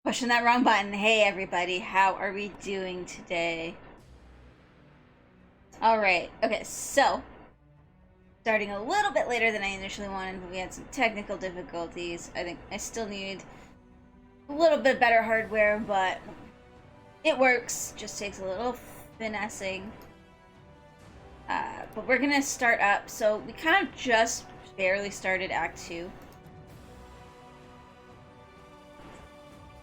Pushing that wrong button. Hey everybody, how are we doing today? Alright, okay, so starting a little bit later than I initially wanted, but we had some technical difficulties. I think I still need a little bit better hardware, but it works. Just takes a little finessing. But we're gonna start up. So we kind of just barely started Act 2.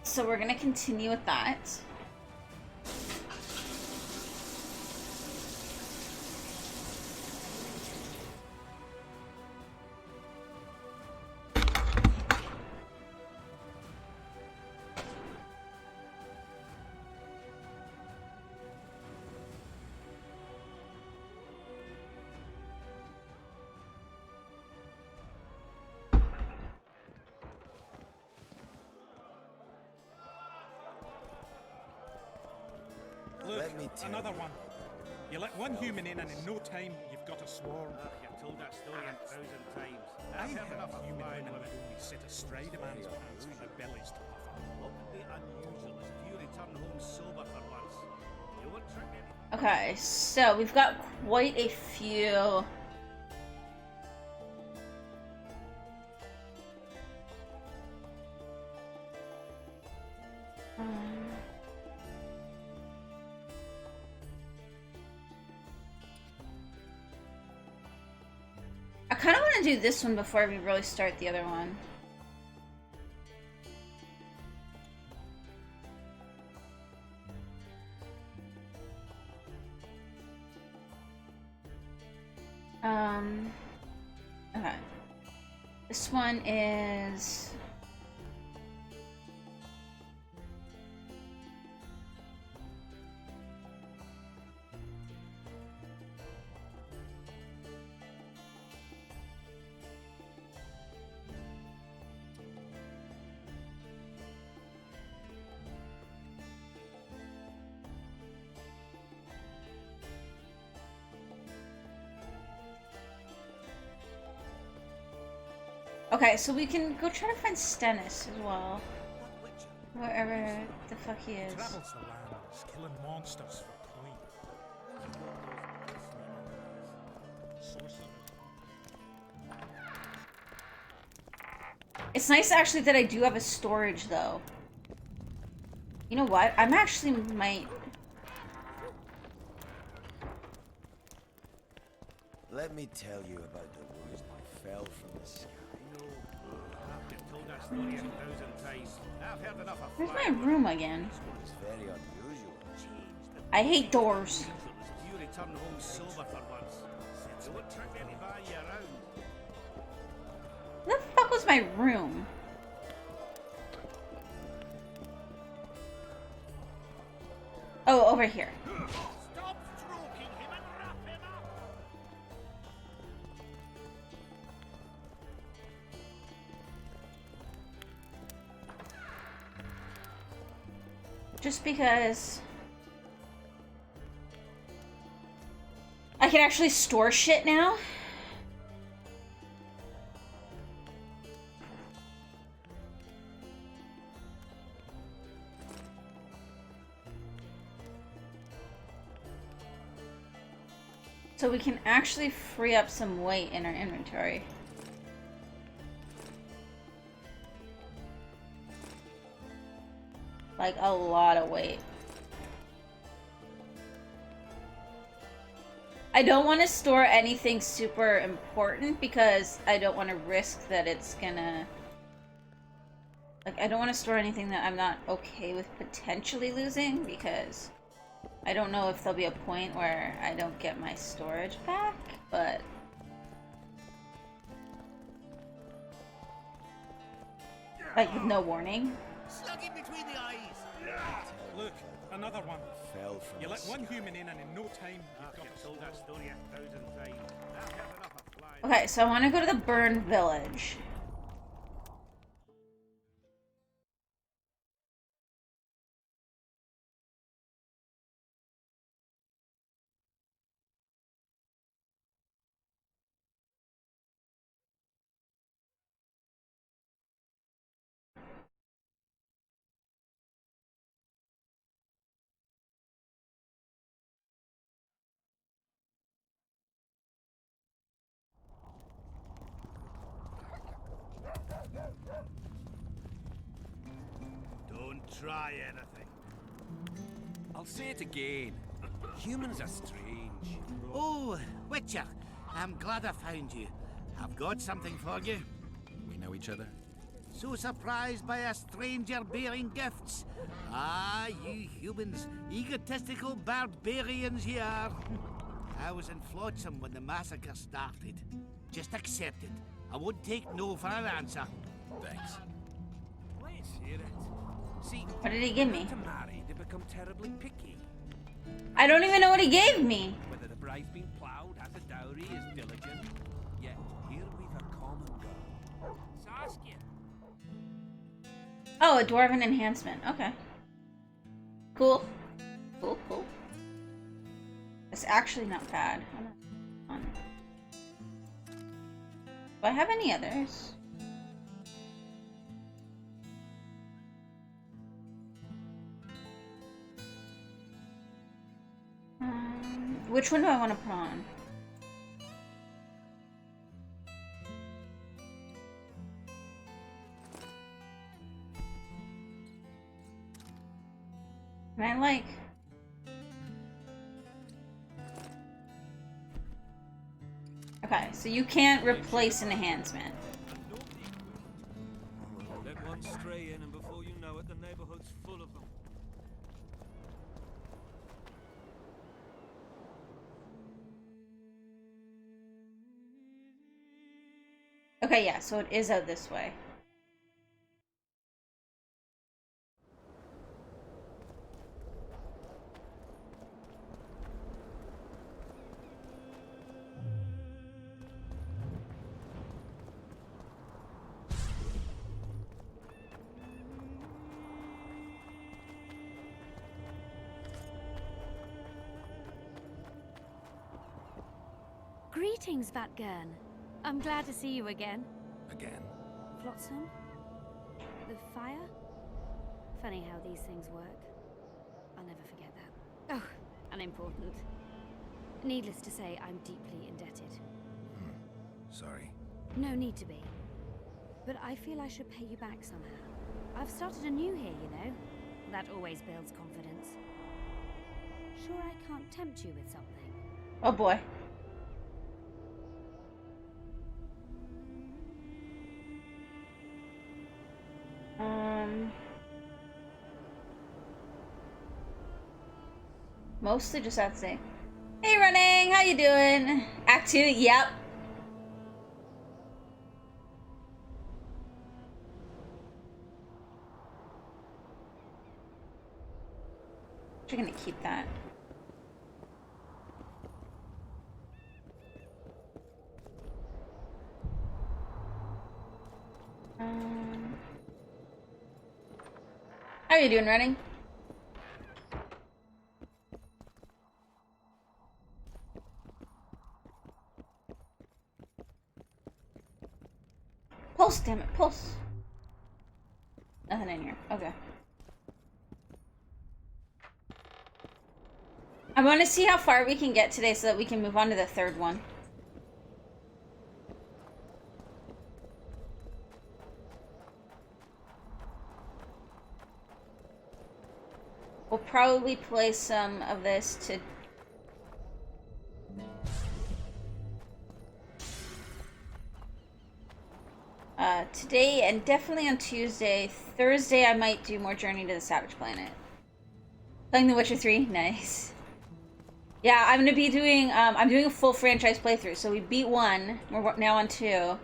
So we're gonna continue with that. Look, another one. You let one human in and in no time you've got a swarm. You've told that story 1,000 times. I heard enough human women would only sit astride a man's pants for their bellies to puff up. What would be unusual is if you return home sober for once. You won't trick me. Okay, so we've got quite a few. I kind of want to do this one before we really start the other one. Okay. This one is... Okay, so we can go try to find Stennis as well. Wherever the fuck he is. Travels the lands, killing monsters for coin. It's nice actually that I do have a storage though. You know what? I'm actually might... Let me tell you about the woods that fell from the sky. You've told that story 1,000 times. I've heard enough of Where's my room again? It's very unusual. I hate doors. If you return home sober for once. You won't trick anybody around. Where the fuck was my room? Oh, over here. Stop stroking him and wrap him up! Just because... I can actually store shit now? So we can actually free up some weight in our inventory. Like a lot of weight. I don't want to store anything super important because I don't want to risk that it's gonna... Like, I don't want to store anything that I'm not okay with potentially losing because I don't know if there'll be a point where I don't get my storage back, but... Like, with no warning. Slug him between the eyes! Look, another one. Fell from You the let one sky. human in and in no time you've got You've told that story 1,000 times. I've heard enough of flies. Okay, so I want to go to the Burn Village. try anything. I'll say it again. Humans are strange. Oh, Witcher, I'm glad I found you. I've got something for you. We know each other? So surprised by a stranger bearing gifts? Ah, you humans, egotistical barbarians you are. I was in Flotsam when the massacre started. Just accept it. I won't take no for an answer. Thanks. Let's hear it. See, What did he give me? to marry, they become terribly picky. I don't even know what he gave me. Whether the bride's been ploughed, has a dowry, is diligent. Yet here we've a common girl. Saskia. Oh, a dwarven enhancement. Okay. Cool. Cool, cool. It's actually not bad. Hold on. Do I have any others? Which one do I want to put on? And I like... Okay, so you can't replace an enhancement. Let one stray in, and before you know it, the neighborhood's full of them. Okay, yeah, so it is out this way. Greetings, Vatgern. I'm glad to see you again. Again? Flotsam? The fire? Funny how these things work. I'll never forget that. Oh, unimportant. Needless to say, I'm deeply indebted. Sorry. No need to be. But I feel I should pay you back somehow. I've started anew here, you know. That always builds confidence. Sure I can't tempt you with something? Oh boy. Mostly just have to say, hey Running, how you doing? Act 2, yep. You're gonna keep that. How are you doing, Running? Pulse, damn it, pulse. Nothing in here. Okay. I want to see how far we can get today so that we can move on to the third one. We'll probably play some of this to... today and definitely on Tuesday. Thursday I might do more Journey to the Savage Planet. Playing The Witcher 3? Nice. Yeah, I'm gonna be doing, I'm doing a full franchise playthrough. So we beat 1, we're now on 2. So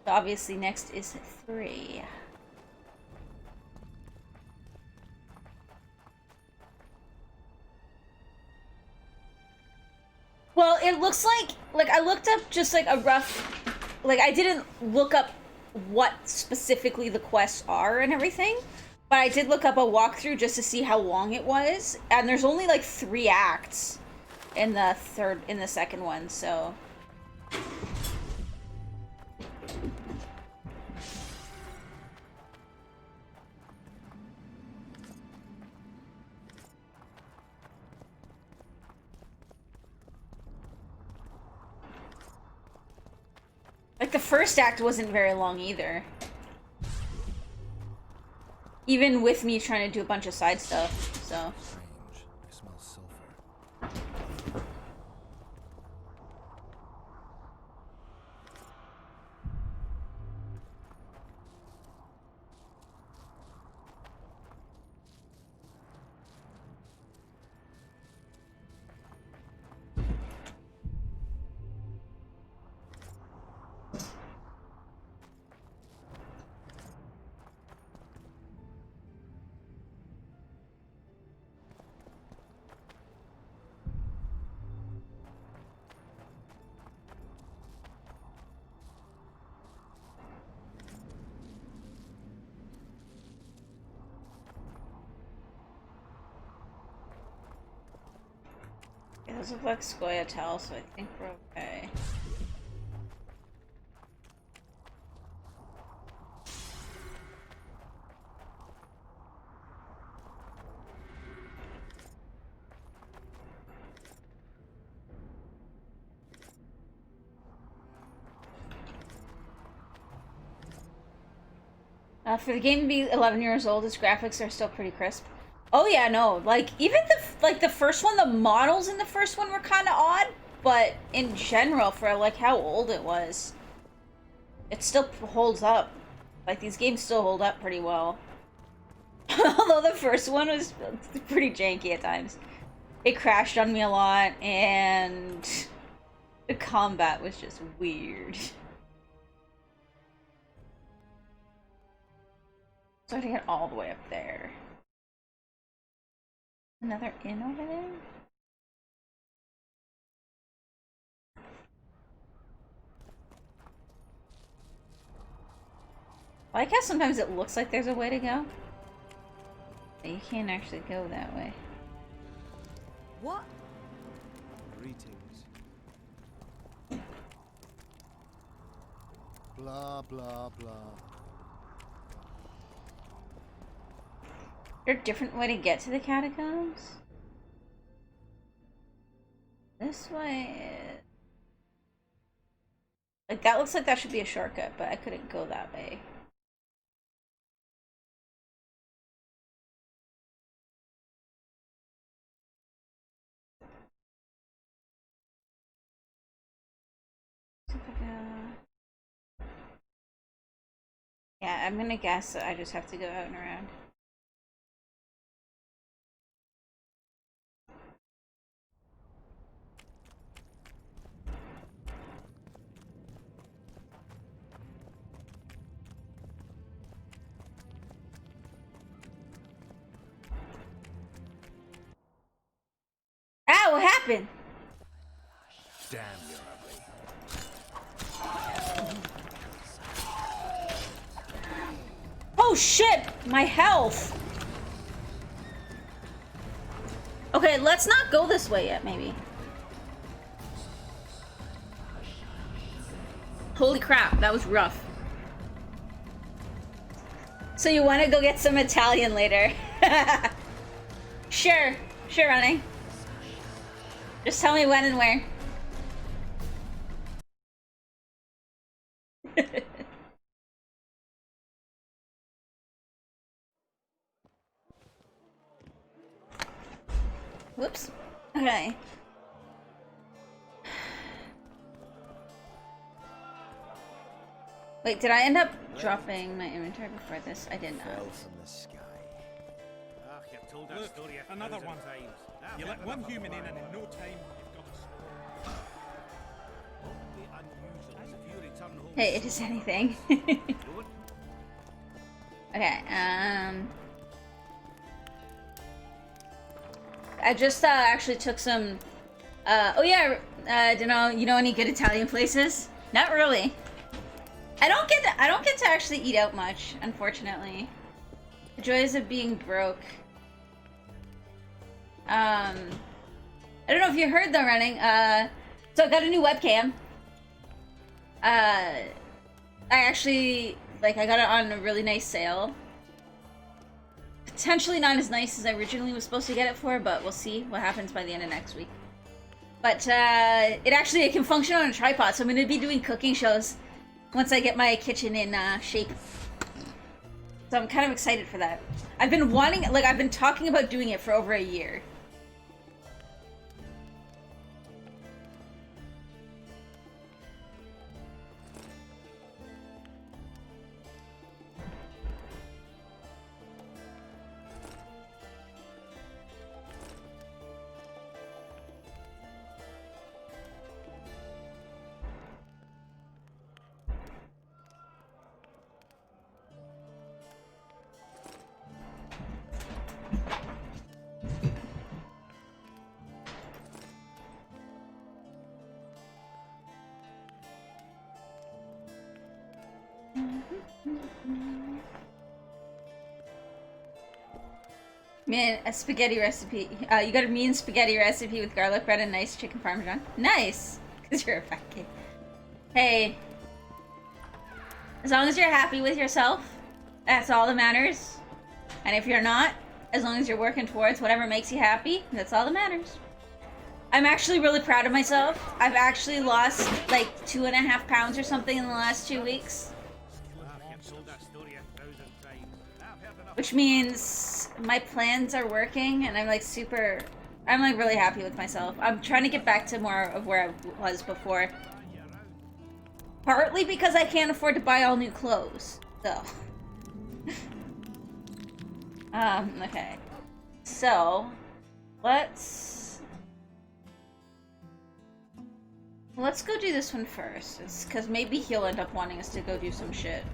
obviously next is 3. Well, it looks like I looked up just like a rough, like I didn't look up what specifically the quests are and everything, but I did look up a walkthrough just to see how long it was, and there's only like 3 acts in the second one, so. Like, the first act wasn't very long either. Even with me trying to do a bunch of side stuff, so. Strange. I smell sulfur. It does look like Scoia'tael, so I think we're okay. For the game to be 11 years old, its graphics are still pretty crisp. Oh yeah, no, like, even the first one, the models in the first one were kind of odd, but in general, for, like, how old it was, it still holds up. Like, these games still hold up pretty well. Although the first one was pretty janky at times. It crashed on me a lot, and the combat was just weird. So I have to get all the way up there. Another inn over there? I like how sometimes it looks like there's a way to go, but you can't actually go that way. What? Greetings. Blah, blah, blah. Is there a different way to get to the catacombs? This way... Like, that looks like that should be a shortcut, but I couldn't go that way. Yeah, I'm gonna guess that I just have to go out and around. Ah, what happened? Damn, you're ugly. Oh shit! My health! Okay, let's not go this way yet, maybe. Holy crap, that was rough. So you want to go get some Italian later? Sure, running. Just tell me when and where. Whoops. Okay. Wait, did I end up dropping my inventory before this? I did not. Fell from the sky. Ah, you've told that Look, story a another thousand one. times. Ah, You I've let never one heard human in, of and that. in no time, you've got a store. Won't be unusual if you return home Hey, it is anything. Don't Okay, I just actually took some oh yeah, you know any good Italian places? Not really. I don't get to actually eat out much, unfortunately. The joys of being broke. I don't know if you heard though, running. So I got a new webcam. I actually I got it on a really nice sale. Potentially not as nice as I originally was supposed to get it for, but we'll see what happens by the end of next week. But it can function on a tripod, so I'm gonna be doing cooking shows once I get my kitchen in shape. So I'm kind of excited for that. I've been wanting, like, I've been talking about doing it for over a year. Man, a spaghetti recipe. You got a mean spaghetti recipe with garlic bread and nice chicken parmesan. Nice! Because you're a fat kid. Hey. As long as you're happy with yourself, that's all that matters. And if you're not, as long as you're working towards whatever makes you happy, that's all that matters. I'm actually really proud of myself. I've actually lost like 2.5 pounds or something in the last 2 weeks. Which means my plans are working and I'm like really happy with myself. I'm trying to get back to more of where I was before. Partly because I can't afford to buy all new clothes, so. Okay. So, let's go do this one first. It's because maybe he'll end up wanting us to go do some shit.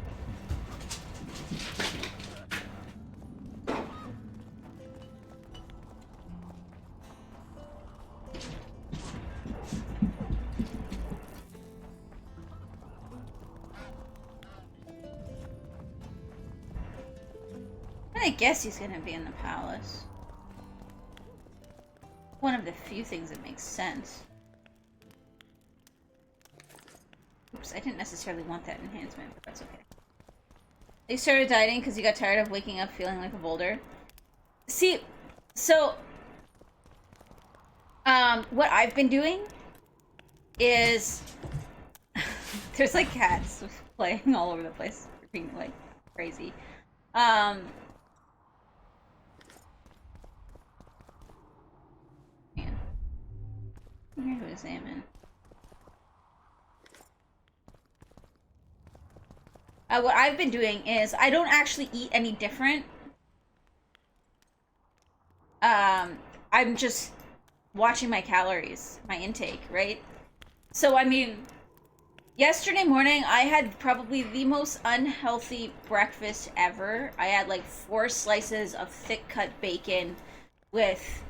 I guess he's gonna be in the palace. One of the few things that makes sense. Oops, I didn't necessarily want that enhancement, but that's okay. You started dieting because you got tired of waking up feeling like a boulder. See, so what I've been doing is there's like cats playing all over the place, being like crazy. Man. I'm here to examine. What I've been doing is I don't actually eat any different. I'm just watching my calories, my intake, right? So, I mean, yesterday morning I had probably the most unhealthy breakfast ever. I had like 4 slices of thick cut bacon with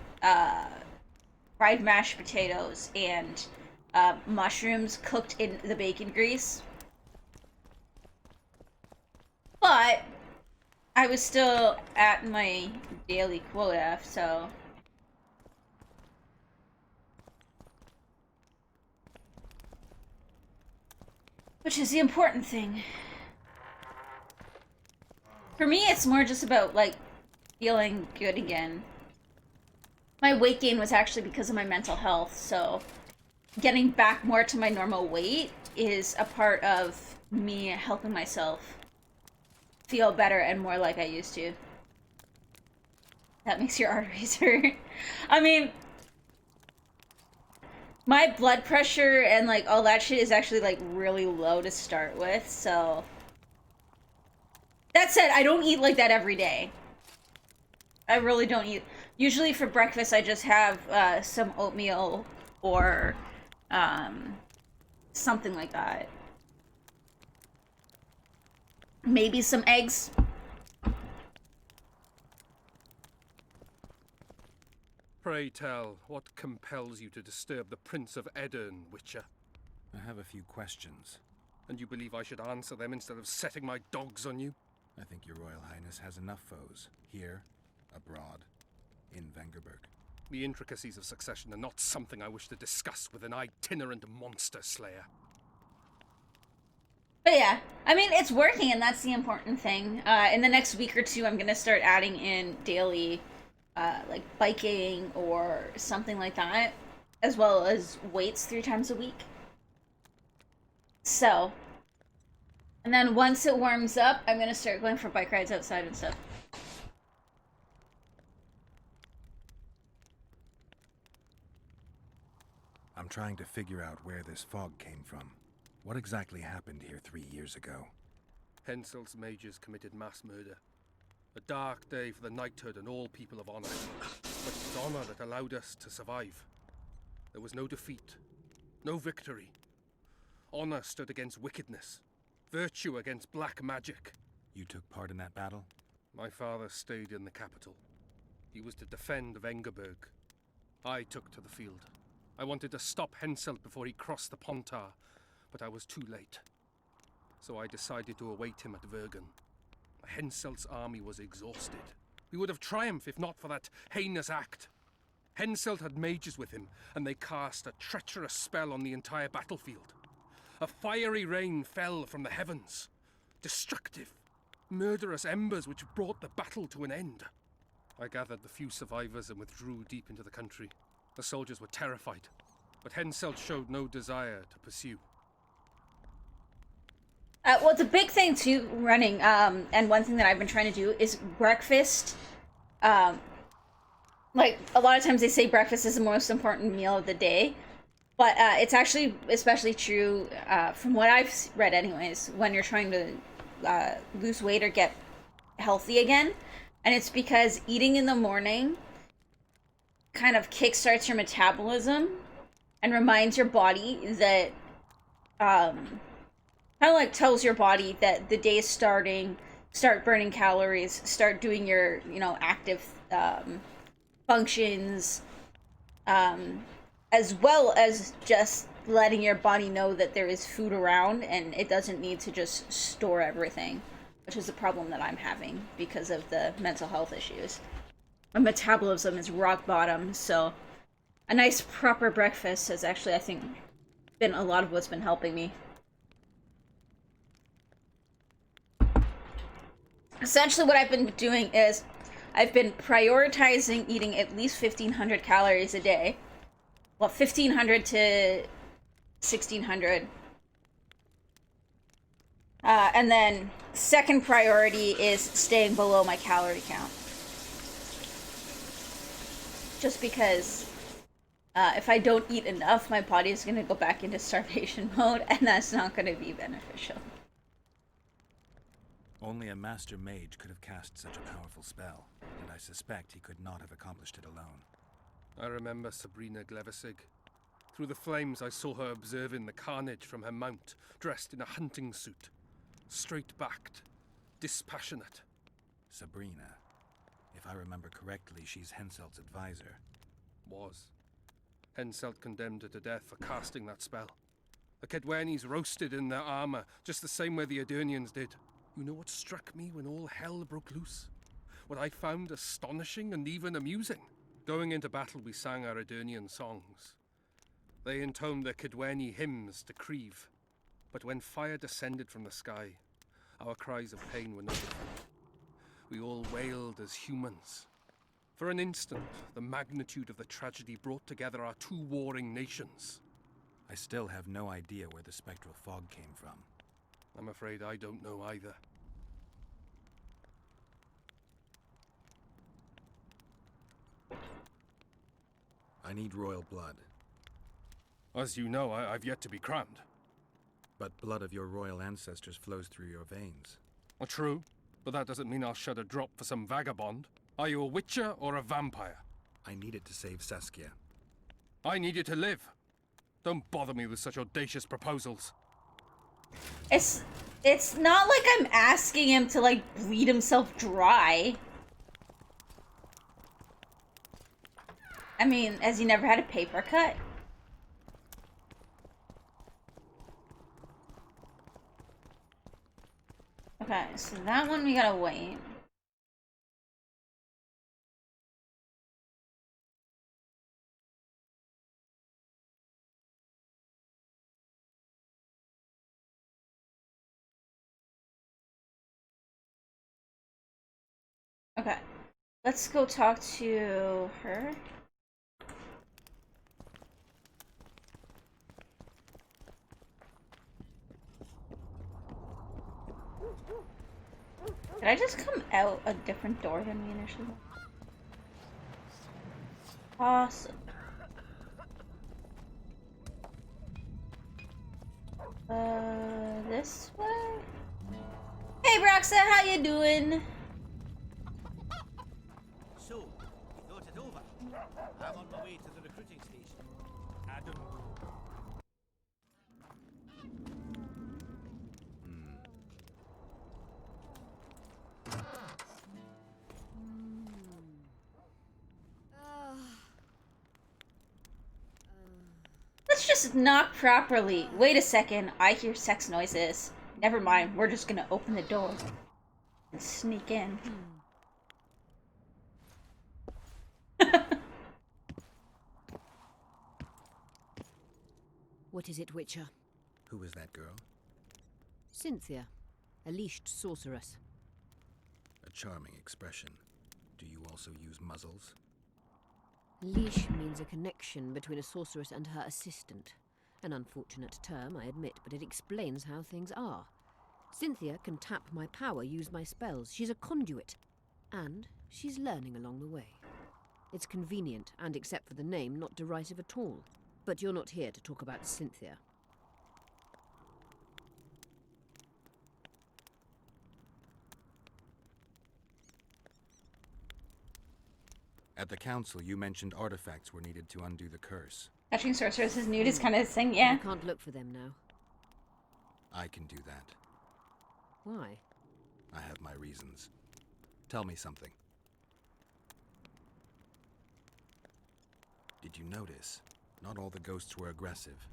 fried mashed potatoes and mushrooms cooked in the bacon grease. But I was still at my daily quota, so... Which is the important thing. For me, it's more just about, like, feeling good again. My weight gain was actually because of my mental health, so getting back more to my normal weight is a part of me helping myself feel better and more like I used to. That makes your arteries hurt. I mean, my blood pressure and like all that shit is actually like really low to start with, so. That said, I don't eat like that every day. I really don't eat. Usually for breakfast I just have some oatmeal or something like that. Maybe some eggs. Pray tell, what compels you to disturb the Prince of Edirn, Witcher? I have a few questions. And you believe I should answer them instead of setting my dogs on you? I think your Royal Highness has enough foes, here, abroad, in Vengerberg. The intricacies of succession are not something I wish to discuss with an itinerant monster slayer. But yeah, I mean, it's working, and that's the important thing. In the next week or two, I'm gonna start adding in daily, like, biking or something like that, as well as weights 3 times a week. So, And then once it warms up, I'm gonna start going for bike rides outside and stuff. I'm trying to figure out where this fog came from. What exactly happened here 3 years ago? Henselt's mages committed mass murder. A dark day for the knighthood and all people of honor. But it was honor that allowed us to survive. There was no defeat, no victory. Honor stood against wickedness, virtue against black magic. You took part in that battle? My father stayed in the capital. He was to defend Vengerberg. I took to the field. I wanted to stop Henselt before he crossed the Pontar, but I was too late. So I decided to await him at Vergen. Henselt's army was exhausted. We would have triumphed if not for that heinous act. Henselt had mages with him, and they cast a treacherous spell on the entire battlefield. A fiery rain fell from the heavens. Destructive, murderous embers which brought the battle to an end. I gathered the few survivors and withdrew deep into the country. The soldiers were terrified, but Henselt showed no desire to pursue. Well, it's a big thing too, running, and one thing that I've been trying to do is breakfast. Like, a lot of times they say breakfast is the most important meal of the day, but it's actually especially true, from what I've read anyways, when you're trying to lose weight or get healthy again. And it's because eating in the morning kind of kickstarts your metabolism and reminds your body that, kind of like tells your body that the day is starting, start burning calories, start doing your, active functions, as well as just letting your body know that there is food around and it doesn't need to just store everything, which is a problem that I'm having because of the mental health issues. My metabolism is rock bottom, so a nice proper breakfast has actually, I think, been a lot of what's been helping me. Essentially what I've been doing is I've been prioritizing eating at least 1,500 calories a day. Well, 1,500 to 1,600. And then second priority is staying below my calorie count. Just because if I don't eat enough, my body is going to go back into starvation mode, and that's not going to be beneficial. Only a master mage could have cast such a powerful spell, and I suspect he could not have accomplished it alone. I remember Sabrina Glevissig. Through the flames, I saw her observing the carnage from her mount, dressed in a hunting suit. Straight-backed, dispassionate. Sabrina. If I remember correctly, she's Henselt's advisor. Was. Henselt condemned her to death for casting that spell. The Kedwenis roasted in their armor, just the same way the Aedirnians did. You know what struck me when all hell broke loose? What I found astonishing and even amusing? Going into battle, we sang our Aedirnian songs. They intoned their Kedweni hymns to Krieve. But when fire descended from the sky, our cries of pain were no different. We all wailed as humans. For an instant, the magnitude of the tragedy brought together our two warring nations. I still have no idea where the spectral fog came from. I'm afraid I don't know either. I need royal blood. As you know, I've yet to be crowned. But blood of your royal ancestors flows through your veins. Well, true, but that doesn't mean I'll shed a drop for some vagabond. Are you a witcher or a vampire? I need it to save Saskia. I need you to live. Don't bother me with such audacious proposals. It's not like I'm asking him to, like, bleed himself dry. I mean, has he never had a paper cut? Okay, so that one we gotta wait. Okay, let's go talk to her. Did I just come out a different door than we initially? Awesome. This way? Hey, Broxa, how you doing? So, you thought it over? I'm on my way to the recruiting station. Adam. Let's just knock properly. Wait a second, I hear sex noises. Never mind, we're just gonna open the door and sneak in. What is it, Witcher? Who is that girl? Cynthia, a leashed sorceress. A charming expression. Do you also use muzzles? Leash means a connection between a sorceress and her assistant. An unfortunate term, I admit, but it explains how things are. Cynthia can tap my power, use my spells. She's a conduit. And she's learning along the way. It's convenient, and except for the name, not derisive at all. But you're not here to talk about Cynthia. At the council, you mentioned artifacts were needed to undo the curse. Catching sorceress is nude is kind of a thing, yeah. I can't look for them now. I can do that. Why? I have my reasons. Tell me something. Did you notice? Not all the ghosts were aggressive.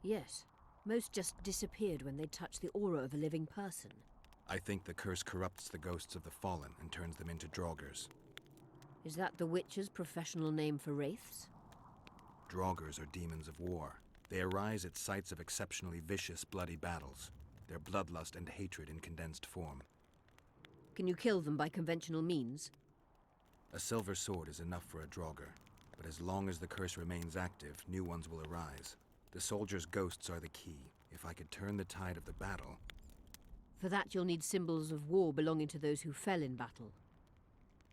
Yes. Most just disappeared when they touched the aura of a living person. I think the curse corrupts the ghosts of the fallen and turns them into draugrs. Is that the Witcher's professional name for wraiths? Draugrs are demons of war. They arise at sites of exceptionally vicious, bloody battles. Their bloodlust and hatred in condensed form. Can you kill them by conventional means? A silver sword is enough for a draugr, but as long as the curse remains active, new ones will arise. The soldiers' ghosts are the key. If I could turn the tide of the battle... For that you'll need symbols of war belonging to those who fell in battle.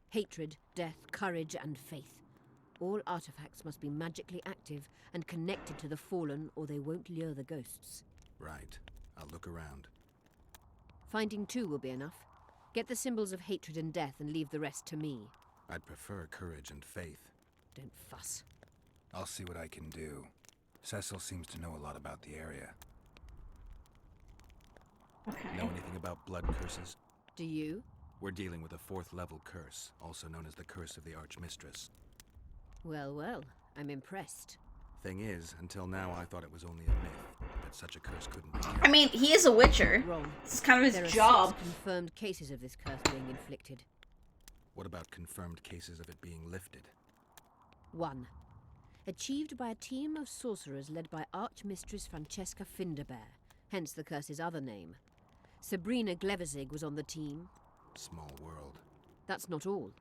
Hatred, death, courage, and faith. All artifacts must be magically active and connected to the fallen, or they won't lure the ghosts. Right. I'll look around. Finding two will be enough. Get the symbols of hatred and death and leave the rest to me. I'd prefer courage and faith. Don't fuss. I'll see what I can do. Cecil seems to know a lot about the area. Okay. Know anything about blood curses? Do you? We're dealing with a 4th level curse, also known as the Curse of the Archmistress. Well, well, I'm impressed. Thing is, until now I thought it was only a myth, that such a curse couldn't be kept. I mean, he is a witcher. Wrong. This is kind of There his are job. 6 confirmed cases of this curse being inflicted. What about confirmed cases of it being lifted? 1. Achieved by a team of sorcerers led by Archmistress Francesca Finderbear, hence the curse's other name. Sabrina Glevizig was on the team. Small world. That's not all.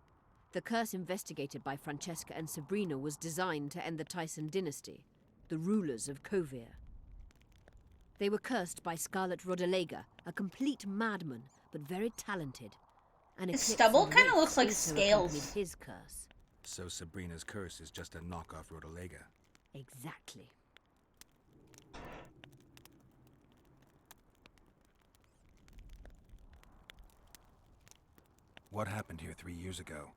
The curse investigated by Francesca and Sabrina was designed to end the Tyson dynasty, the rulers of Kovir. They were cursed by Scarlet Rodalega, a complete madman, but very talented. An His eclipse stubble of kinda wraiths looks like also scales. accompanied his curse. So Sabrina's curse is just a knockoff Rodalega. Exactly. What happened here 3 years ago?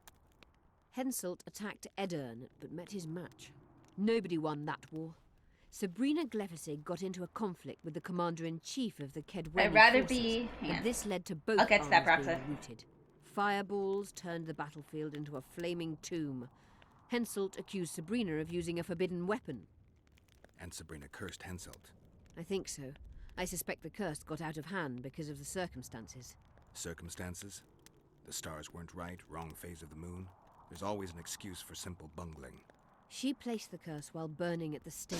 Henselt attacked Edern, but met his match. Nobody won that war. Sabrina Glevizig got into a conflict with the commander-in-chief of the Kedweni I'd rather forces, be... but Yeah. this led to both I'll get to that, armies Broxa. being routed. Fireballs turned the battlefield into a flaming tomb. Henselt accused Sabrina of using a forbidden weapon. And Sabrina cursed Henselt. I think so. I suspect the curse got out of hand because of the circumstances. Circumstances? The stars weren't right, wrong phase of the moon. There's always an excuse for simple bungling. She placed the curse while burning at the stake,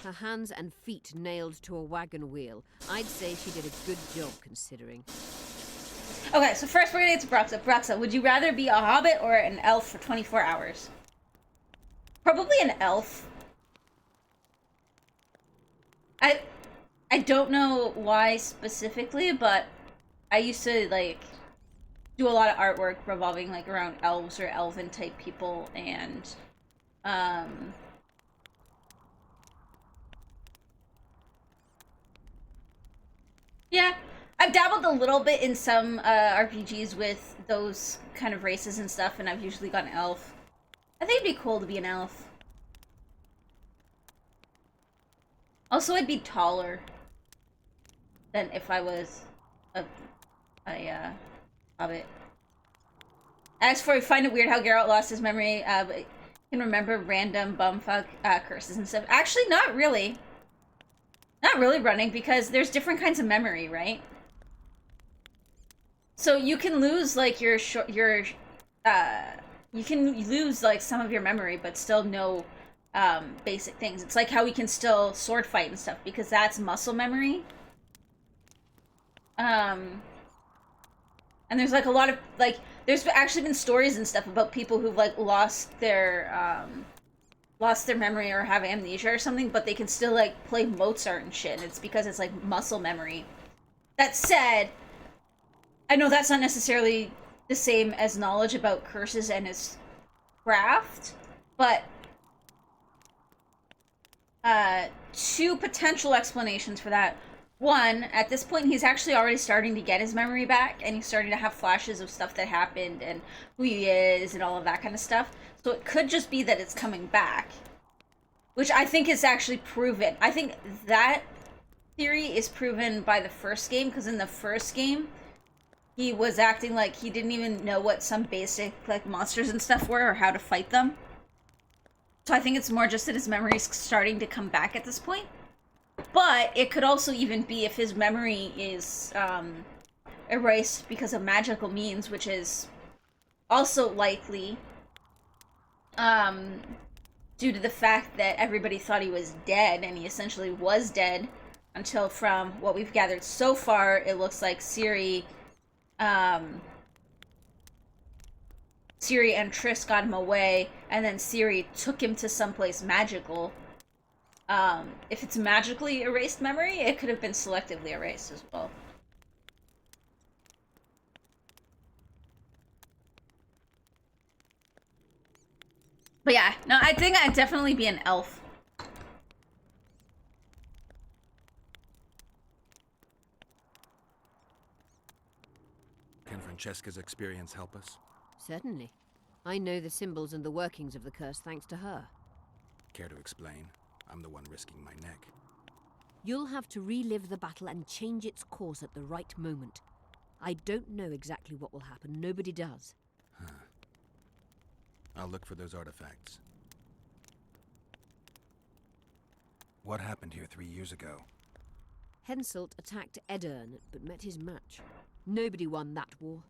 her hands and feet nailed to a wagon wheel. I'd say she did a good job, considering. Okay, so first we're gonna get to Broxa. Broxa, would you rather be a hobbit or an elf for 24 hours? Probably an elf. I don't know why specifically, but I used to, like, do a lot of artwork revolving like around elves or elven type people, and yeah, I've dabbled a little bit in some RPGs with those kind of races and stuff, and I've usually got an elf. I think it'd be cool to be an elf. Also, I'd be taller than if I was a hobbit. As for, I find it weird how Geralt lost his memory, but can remember random bumfuck curses and stuff. Actually, not really. Not really, Running, because there's different kinds of memory, right? So you can lose like you can lose like some of your memory, but still know basic things. It's like how we can still sword fight and stuff, because that's muscle memory. And there's like a lot of like, there's actually been stories and stuff about people who've like lost their memory or have amnesia or something, but they can still like play Mozart and shit. And it's because it's like muscle memory. That said, I know that's not necessarily the same as knowledge about curses and his craft, but two potential explanations for that. One, at this point, he's actually already starting to get his memory back, and he's starting to have flashes of stuff that happened and who he is and all of that kind of stuff. So it could just be that it's coming back, which I think is actually proven. I think that theory is proven by the first game, because in the first game, he was acting like he didn't even know what some basic like monsters and stuff were or how to fight them. So I think it's more just that his memory is starting to come back at this point. But it could also even be if his memory is erased because of magical means, which is also likely due to the fact that everybody thought he was dead, and he essentially was dead until, from what we've gathered so far, it looks like Ciri and Triss got him away, and then Ciri took him to someplace magical. If it's magically erased memory, it could have been selectively erased as well. But yeah, no, I think I'd definitely be an elf. Can Francesca's experience help us? Certainly. I know the symbols and the workings of the curse thanks to her. Care to explain? I'm the one risking my neck. You'll have to relive the battle and change its course at the right moment. I don't know exactly what will happen. Nobody does. Huh. I'll look for those artifacts. What happened here 3 years ago? Henselt attacked Edirne, but met his match. Nobody won that war.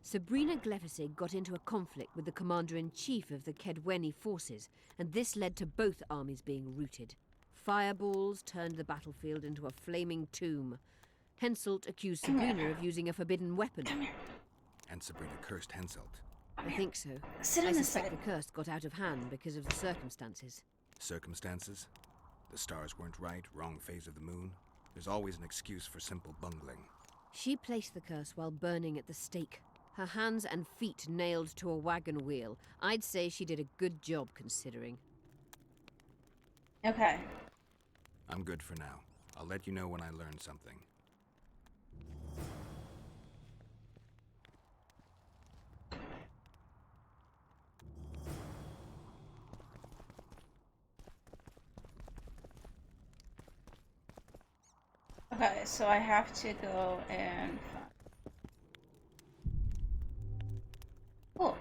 Sabrina Gleficig got into a conflict with the commander-in-chief of the Kedweni forces, and this led to both armies being routed. Fireballs turned the battlefield into a flaming tomb. Henselt accused Sabrina of using a forbidden weapon. And Sabrina cursed Henselt. I think so. Sit I on this suspect side. the curse got out of hand because of the circumstances. Circumstances? The stars weren't right, wrong phase of the moon. There's always an excuse for simple bungling. She placed the curse while burning at the stake. Her hands and feet nailed to a wagon wheel. I'd say she did a good job, considering. Okay. I'm good for now. I'll let you know when I learn something. Okay, so I have to go and find... Cool.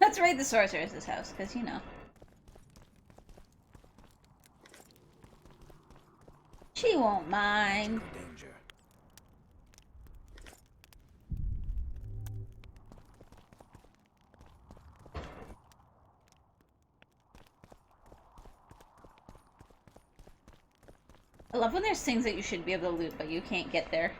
Let's raid the sorceress's house, because, you know. She won't mind. Danger. I love when there's things that you should be able to loot, but you can't get there.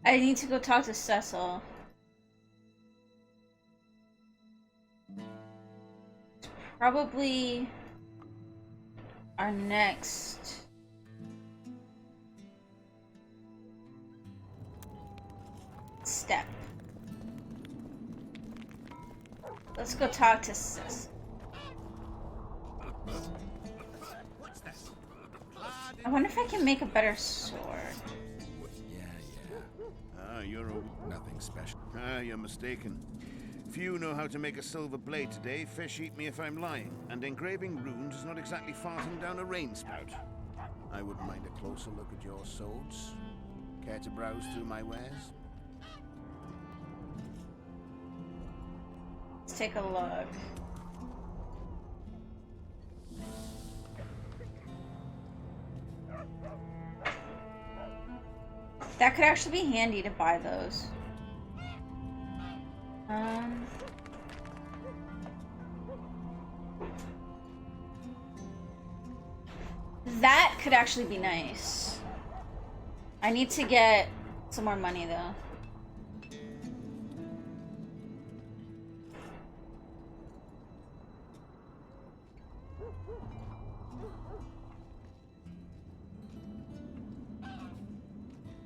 I need to go talk to Cecil. It's probably our next step. Let's go talk to Cecil. I wonder if I can make a better sword. Ah, you're a... Nothing special. Ah, you're mistaken. Few know how to make a silver blade today. Fish eat me if I'm lying. And engraving runes is not exactly farting down a rain spout. I wouldn't mind a closer look at your swords. Care to browse through my wares? Let's take a look. That could actually be handy to buy those. That could actually be nice. I need to get some more money though.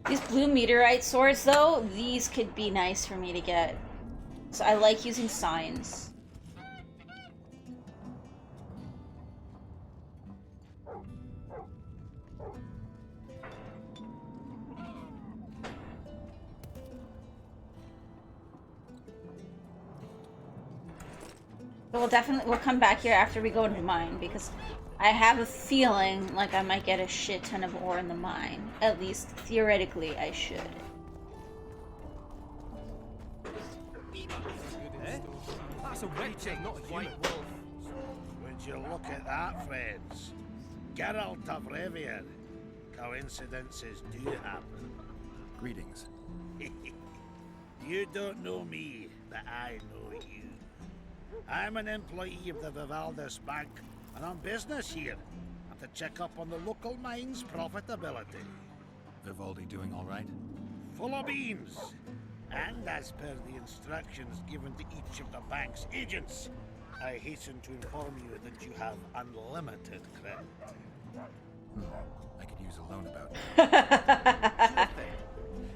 These blue meteorite swords, though, these could be nice for me to get. So I like using signs. But we'll come back here after we go into mine, because I have a feeling like I might get a shit ton of ore in the mine. At least, theoretically, I should. Eh? That's a witch, not a white wolf. Would you look at that, friends? Geralt of Rivia. Coincidences do happen. Greetings. You don't know me, but I know you. I'm an employee of the Vivaldis Bank, and on business here, and to check up on the local mine's profitability. Vivaldi doing all right? Full of beans. And as per the instructions given to each of the bank's agents, I hasten to inform you that you have unlimited credit. I could use a loan about it. Sure thing.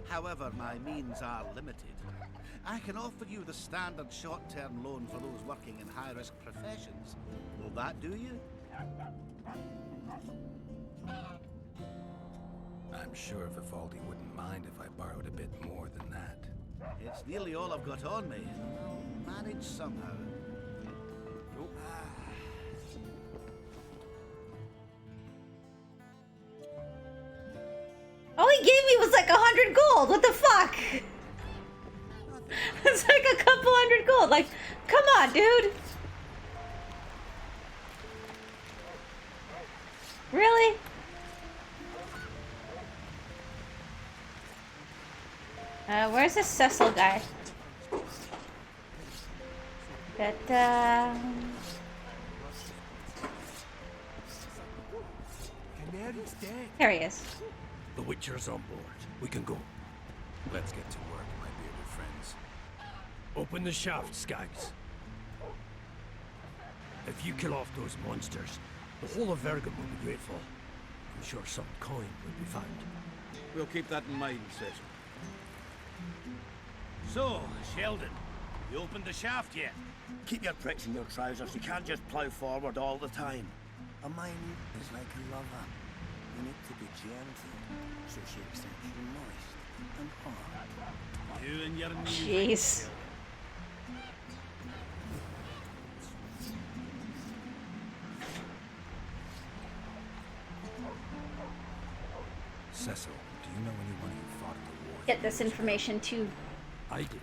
However, my means are limited. I can offer you the standard short-term loan for those working in high-risk professions. Will that do you? I'm sure Vivaldi wouldn't mind if I borrowed a bit more than that. It's nearly all I've got on me. Managed somehow. All he gave me was like 100 gold. What the fuck? It's like a couple hundred gold. Like, come on, dude. Really? Where's this Cecil guy? There he is. The Witcher's on board. We can go. Let's get to work, my bearded friends. Open the shaft, Skags. If you kill off those monsters, the whole of Vergum will be grateful. I'm sure some coin will be found. We'll keep that in mind, Cecil. So, Sheldon, you opened the shaft yet? Keep your pricks in your trousers. You can't just plough forward all the time. A mine is like a lover. You need to be gentle, so she accepts you moist and hard. You and your music. Jeez. Cecil, do you know anyone who fought in the war? Get this information too. I did.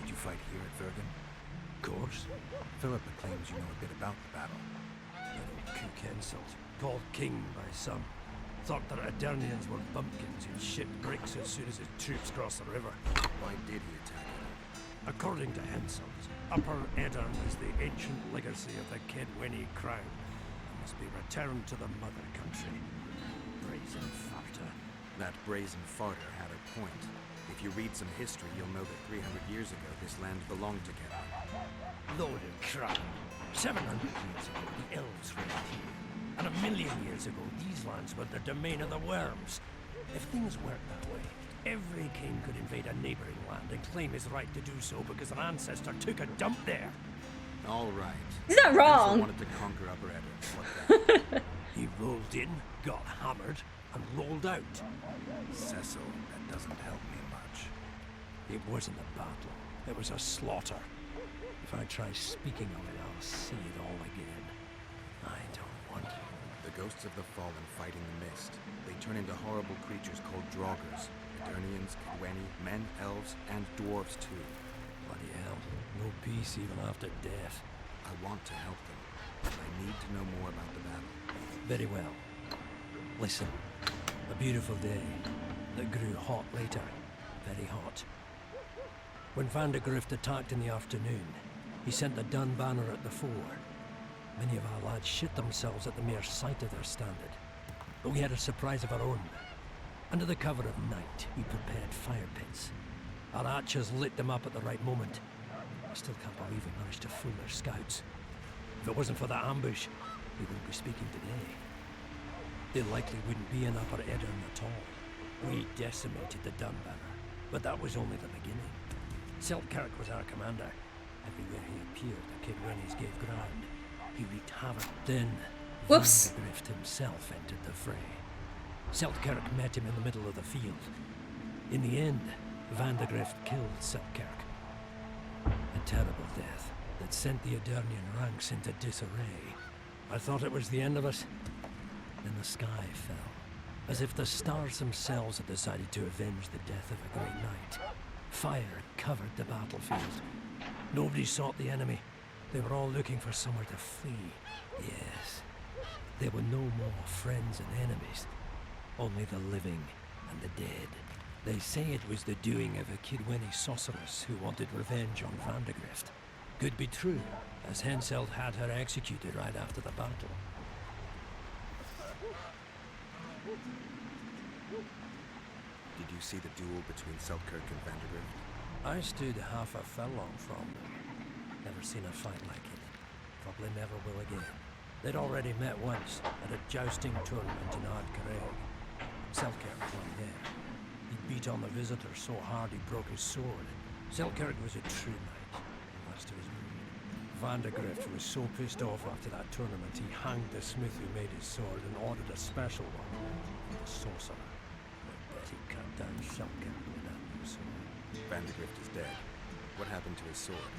Did you fight here at Vergen? Of course. Philippa claims you know a bit about the battle. Little cook insult. Called king by some. Thought that Aedirnians were bumpkins who'd shit bricks as soon as his troops crossed the river. Why did he attack you? According to Henselt, Upper Edirn is the ancient legacy of the Kedwenny crown and must be returned to the mother country. Brazen farter. That brazen farter had a point. If you read some history, you'll know that 300 years ago this land belonged to Kedwen. Load of crap. 700 years ago, the elves reigned here. And 1,000,000 years ago, these lands were the domain of the worms. If things worked that way, every king could invade a neighboring land and claim his right to do so because an ancestor took a dump there. All right. He's not wrong. Wanted to conquer Upper Edirn. What then? He rolled in, got hammered, and rolled out. Cecil, that doesn't help me much. It wasn't a battle. It was a slaughter. If I try speaking of it, I'll see it all again. I don't want to. The ghosts of the fallen fight in the mist. They turn into horrible creatures called Draugrs. Eternians, Kedwenny, men, elves, and dwarves too. Bloody hell. No peace even after death. I want to help them, but I need to know more about the battle. Very well. Listen. A beautiful day that grew hot later. Very hot. When Van de Grift attacked in the afternoon, he sent the Dun banner at the fore. Many of our lads shit themselves at the mere sight of their standard. But we had a surprise of our own. Under the cover of night, we prepared fire pits. Our archers lit them up at the right moment. I still can't believe we managed to fool their scouts. If it wasn't for that ambush, we wouldn't be speaking today. They likely wouldn't be in Upper Edirn at all. We decimated the Dun banner, but that was only the beginning. Selkirk was our commander. Everywhere he appeared, the Kedwennies gave ground. He wreaked havoc. Then, Whoops. Van de Grift himself entered the fray. Selkirk met him in the middle of the field. In the end, Van de Grift killed Selkirk. A terrible death that sent the Edirnian ranks into disarray. I thought it was the end of us. Then the sky fell, as if the stars themselves had decided to avenge the death of a great knight. Fire covered the battlefield. Nobody sought the enemy. They were all looking for somewhere to flee. Yes, there were no more friends and enemies, only the living and the dead. They say it was the doing of a Kedwenny sorceress who wanted revenge on Van de Grift. Could be true, as Henselt had her executed right after the battle. Did you see the duel between Selkirk and Van de Grift? I stood half a furlong from them. Never seen a fight like it. Probably never will again. They'd already met once at a jousting tournament in Ardcarreg. Selkirk won there. He beat on the visitor so hard he broke his sword. Selkirk was a true knight, and that's to his breed. Van de Grift was so pissed off after that tournament he hanged the smith who made his sword and ordered a special one for the sorcerer. I bet he cut down Selkirk with that new sword. Van de Grift is dead. What happened to his sword?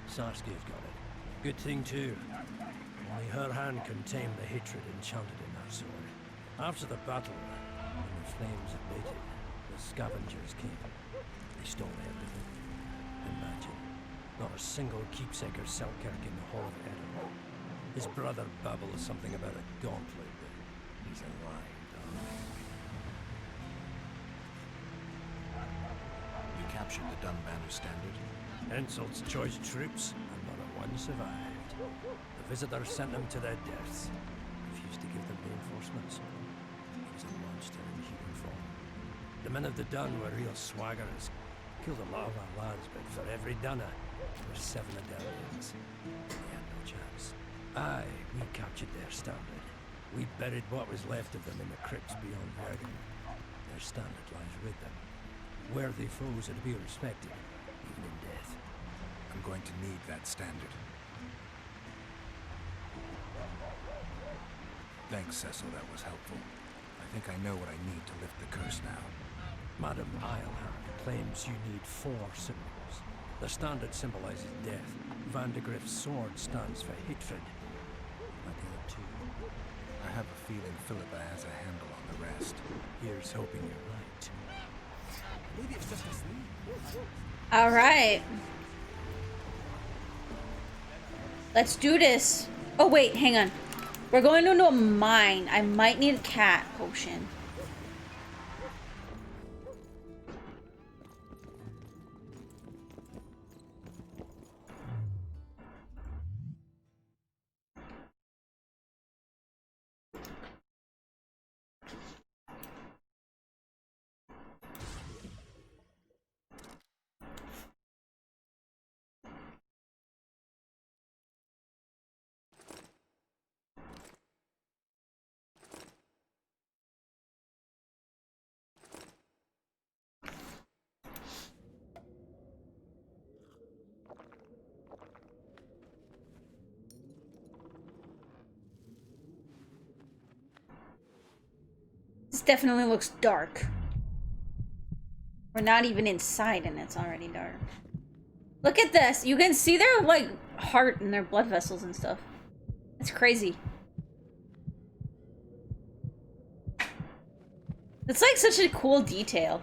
Saskia's got it. Good thing too. Only her hand contained the hatred enchanted in that sword. After the battle, when the flames abated, the scavengers came. They stole everything. Imagine, not a single keepsake or Selkirk in the whole of Edirn. His brother babbled something about a gauntlet, but he's a lying dog. You captured the Dun banner standard? Henselt's choice troops, and not a one survived. The visitors sent them to their deaths. Refused to give them reinforcements. He was a monster in human form. The men of the Dun were real swaggerers. Killed a lot of our lads, but for every Dunner, there were 7 Edirnians. They had no chance. Aye, we captured their standard. We buried what was left of them in the crypts beyond Vergen. Their standard lies with them. Worthy foes are to be respected, even in death. I'm going to need that standard. Thanks, Cecil, that was helpful. I think I know what I need to lift the curse now. Madam Eilhard claims you need 4 symbols. The standard symbolizes death. Van de Grift's sword stands for hatred. Like the other 2. I have a feeling Philippa has a handle on the rest. Here's hoping you're right. Maybe it's just a sleep. All right. Let's do this. Oh, wait, hang on. We're going into a mine. I might need a cat potion. definitely looks dark. We're not even inside and it's already dark. Look at this. You can see their, like, heart and their blood vessels and stuff. It's crazy. It's like such a cool detail.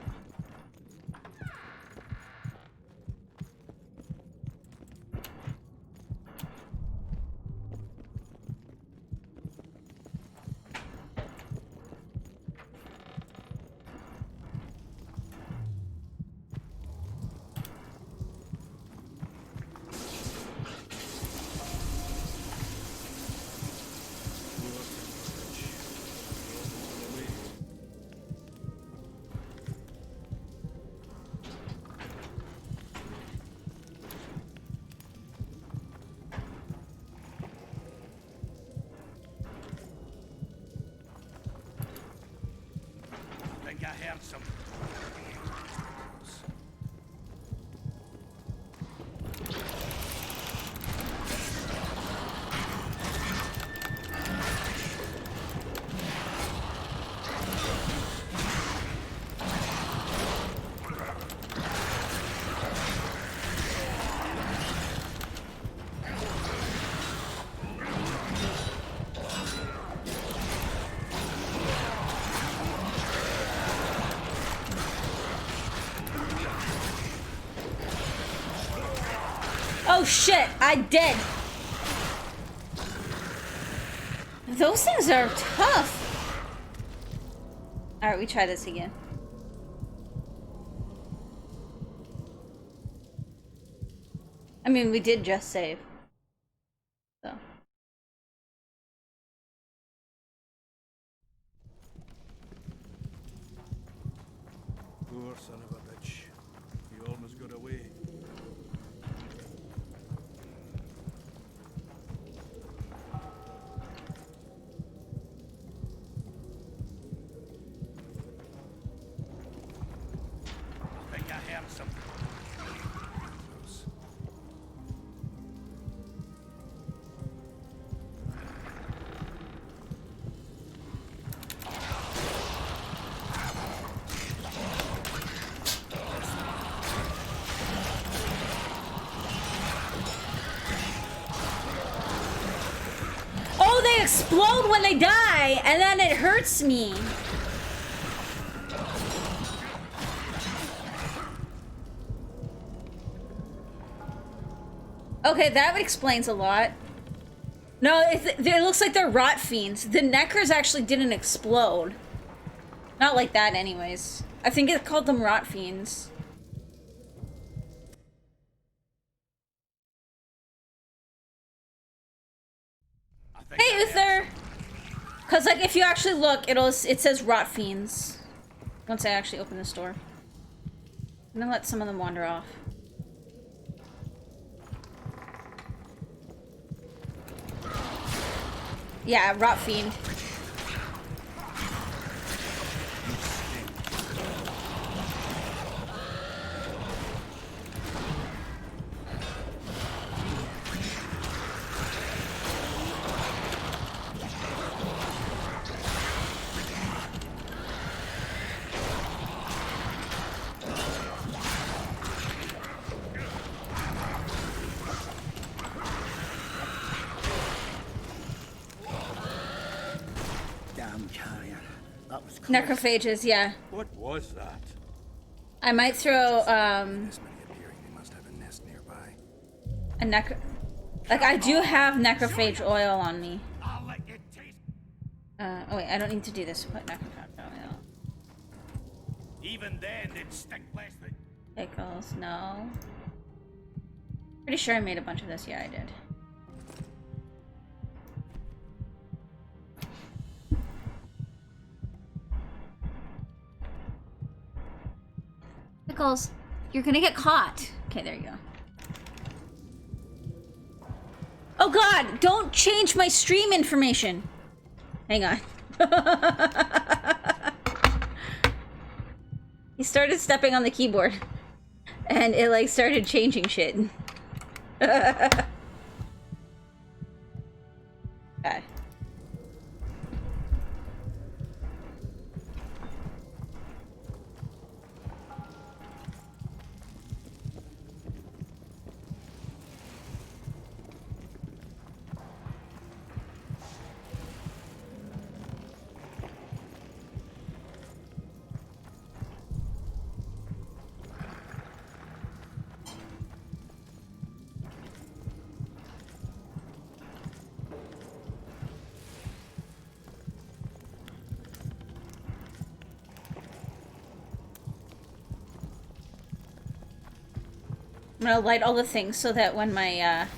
I heard something. Oh shit, I did. Those things are tough. Alright, we try this again. I mean, we did just save. So. Poor son of a bitch. He almost got away. I think I heard something. Oh, they explode when they die, and then it hurts me. Okay, that explains a lot. No, it looks like they're rot fiends. The Necrors actually didn't explode. Not like that anyways. I think it called them rot fiends. Hey, Uther! Cause like if you actually look, it says rot fiends. Once I actually open this door. I'm gonna let some of them wander off. Yeah, rot fiend. Damn carrier. That was close. Necrophages, yeah. What was that? I might throw This many appearing, they must have a nest nearby. a like I do have necrophage oil on me. I'll let you taste. Oh wait, I don't need to do this. Put necrophage oil. Even then, they'd stink less than. Pickles, no. Pretty sure I made a bunch of this. Yeah, I did. Pickles, you're gonna get caught. Okay, there you go. Oh god, don't change my stream information. Hang on. He started stepping on the keyboard. And it like started changing shit. Okay. I'm gonna light all the things so that when my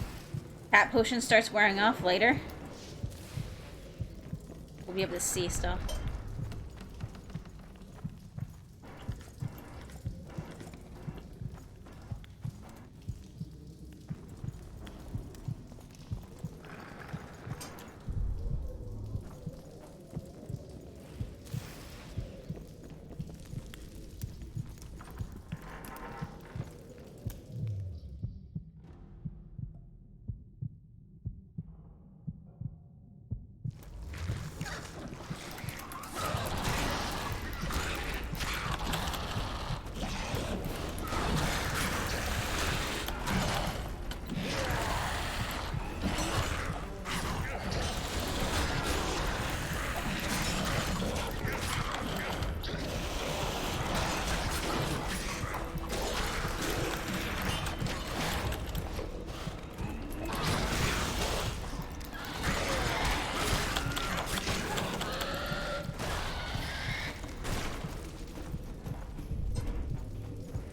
cat potion starts wearing off later, we'll be able to see stuff.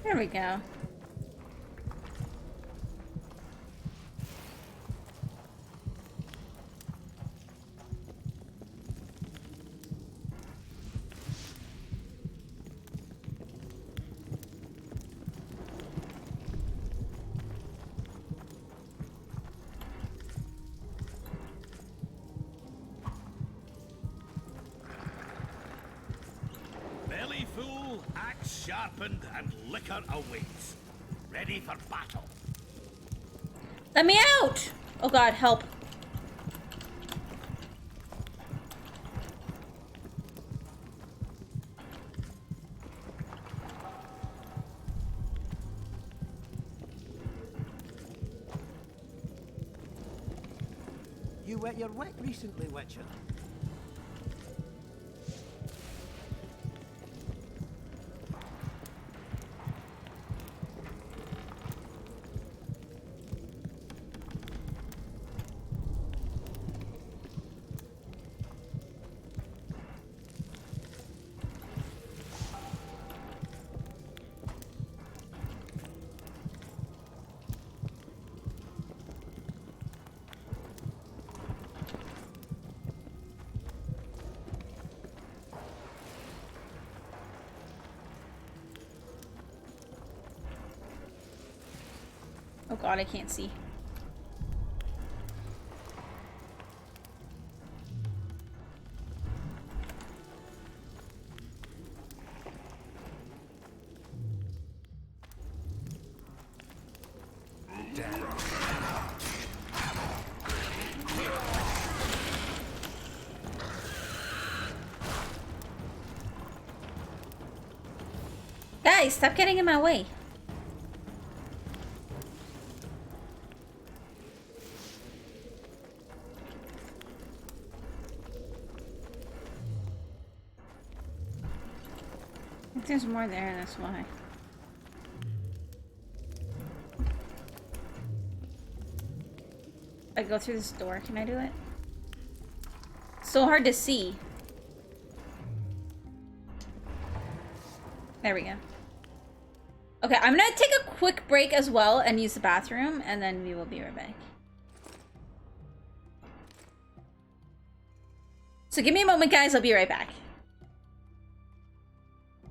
There we go. Belly full, axe sharpened, and liquor awaits. Ready for battle. Let me out! Oh god, help. You wet your wet recently, Witcher? Oh god, I can't see. Guys, stop getting in my way. I think there's more there, that's why. I go through this door, can I do it? So hard to see. There we go. Okay, I'm gonna take a quick break as well and use the bathroom, and then we will be right back. So give me a moment, guys. I'll be right back.